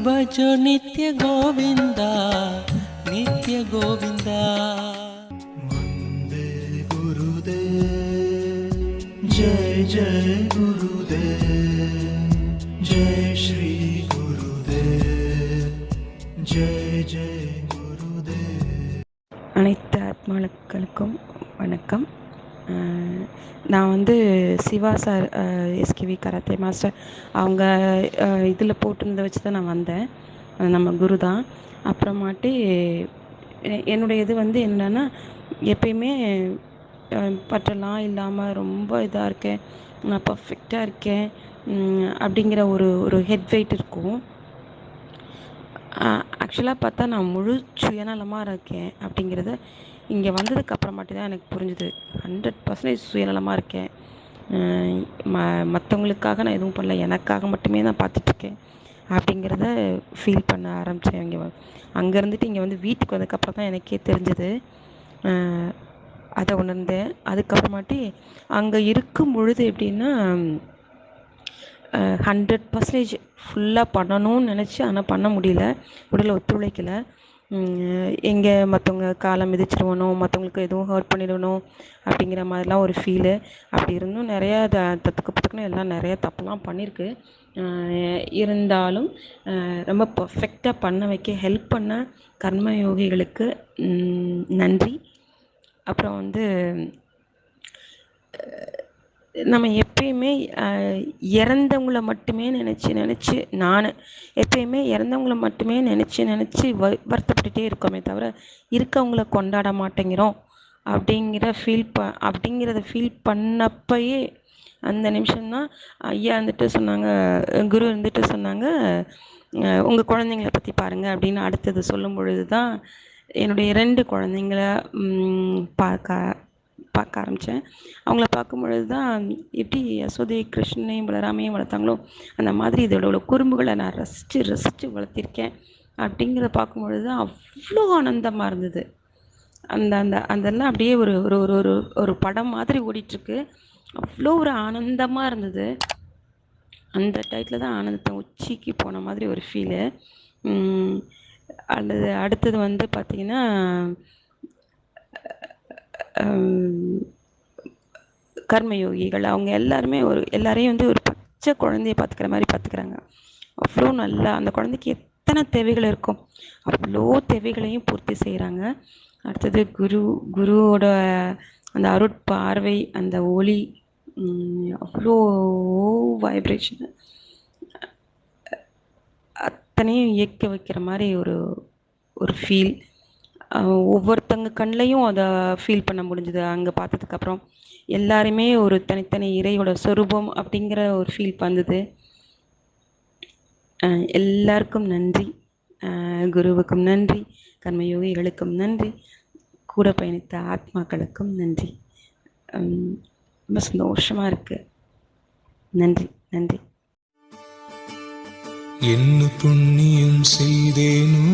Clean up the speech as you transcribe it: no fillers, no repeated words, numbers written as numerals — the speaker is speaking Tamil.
भजो नित्य गोविंदा नित्य गोविंदा। वंदे गुरुदेव जय जय गुरुदेव जय श्री गुरुदेव जय जय गुरुदेव। அனைத்து ஆத்மாக்களுக்கும் வணக்கம். நான் வந்து Shiva sir SKV karate master அவங்க இதில் போட்டிருந்த வச்சு தான் நான் வந்தேன். நம்ம குரு தான். அப்புறமாட்டி என்னுடைய இது வந்து என்னென்னா, எப்பயுமே பற்றலாம் இல்லாமல் ரொம்ப இதாக இருக்கேன், நான் பர்ஃபெக்டாக இருக்கேன் அப்படிங்கிற ஒரு ஹெட் வெயிட் இருக்கும். ஆக்சுவலாக பார்த்தா நான் முழு சுயநலமாக இருக்கேன் அப்படிங்கிறத இங்கே வந்ததுக்கு அப்புறமாட்டி தான் எனக்கு புரிஞ்சுது. 100% சுயநலமாக இருக்கேன். மற்றவங்களுக்காக நான் எதுவும் பண்ணல, எனக்காக மட்டுமே நான் பார்த்துட்ருக்கேன் அப்படிங்கிறத ஃபீல் பண்ண ஆரம்பித்தேன். அங்கே இருந்துட்டு இங்கே வந்து வீட்டுக்கு வந்ததுக்கப்புறம் தான் எனக்கே தெரிஞ்சது. அதை உணர்ந்தேன். அதுக்கப்புறமாட்டி அங்கே இருக்கும் பொழுது எப்படின்னா 100% ஃபுல்லாக பண்ணணும்னு நினச்சி ஆனால் பண்ண முடியல, உடல் ஒத்துழைக்கலை. எங்கே மற்றவங்க காலை மிதிச்சிடுவனோ, மற்றவங்களுக்கு எதுவும் ஹர்ட் பண்ணிடணும் அப்படிங்கிற மாதிரிலாம் ஒரு ஃபீலு. அப்படி இருந்தும் நிறையா தத்துக்கு எல்லாம் நிறையா தப்புலாம் பண்ணியிருக்கு. இருந்தாலும் ரொம்ப பர்ஃபெக்டாக பண்ண வைக்க ஹெல்ப் பண்ண கர்மயோகிகளுக்கு நன்றி. அப்புறம் வந்து நம்ம எப்பயுமே இறந்தவங்கள மட்டுமே நினச்சி நான் எப்பயுமே இறந்தவங்கள மட்டுமே நினச்சி வருத்தப்பட்டுட்டே இருக்கோமே தவிர இருக்கவங்கள கொண்டாட மாட்டேங்கிறோம் அப்படிங்கிறத ஃபீல் பண்ணப்பயே அந்த நிமிஷம்தான் ஐயா வந்துட்டு சொன்னாங்க, குரு இருந்துட்டு சொன்னாங்க, உங்கள் குழந்தைங்கள பற்றி பாருங்கள் அப்படின்னு. அடுத்தது சொல்லும் பொழுது தான் என்னுடைய 2 குழந்தைங்கள பார்க்க ஆரம்பித்தேன். அவங்கள பார்க்கும் பொழுது தான் எப்படி யசோதை கிருஷ்ணனையும் பலராமையும் வளர்த்தாங்களோ அந்த மாதிரி இதோட குறும்புகளை நான் ரசித்து வளர்த்திருக்கேன் அப்படிங்கிறத பார்க்கும் பொழுது தான் அவ்வளோ ஆனந்தமாக இருந்தது. அதெல்லாம் அப்படியே ஒரு ஒரு ஒரு ஒரு படம் மாதிரி ஓடிட்டுருக்கு. அவ்வளோ ஒரு ஆனந்தமாக இருந்தது. அந்த டயத்தில் தான் ஆனந்தத்தை உச்சிக்கு போன மாதிரி ஒரு ஃபீலு. அடுத்தது வந்து பார்த்திங்கன்னா, கர்மயோகிகள் அவங்க எல்லாருமே எல்லாரையும் வந்து ஒரு பச்சை குழந்தைய பார்த்துக்கிற மாதிரி பார்த்துக்கிறாங்க. அவ்வளோ நல்லா அந்த குழந்தைக்கு எத்தனை தேவைகள் இருக்கும் அவ்வளோ தேவைகளையும் பூர்த்தி செய்கிறாங்க. அடுத்தது குருவோட அந்த அருட்பார்வை, அந்த ஒளி, அவ்வளோ வைப்ரேஷன் அத்தனையும் இயக்க வைக்கிற மாதிரி ஒரு ஃபீல். ஒவ்வொருத்தங்க கண்ணையும் அதை ஃபீல் பண்ண முடிஞ்சுது. அங்கே பார்த்ததுக்கப்புறம் எல்லாருமே ஒரு தனித்தனி இறையோட சொரூபம் அப்படிங்கிற ஒரு ஃபீல் வந்தது. எல்லாருக்கும் நன்றி, குருவுக்கும் நன்றி, கர்மயோகிகளுக்கும் நன்றி, கூட பயணித்த ஆத்மாக்களுக்கும் நன்றி. ரொம்ப சந்தோஷமாக இருக்குது. நன்றி என்ன புண்ணியம் செய்தேனோ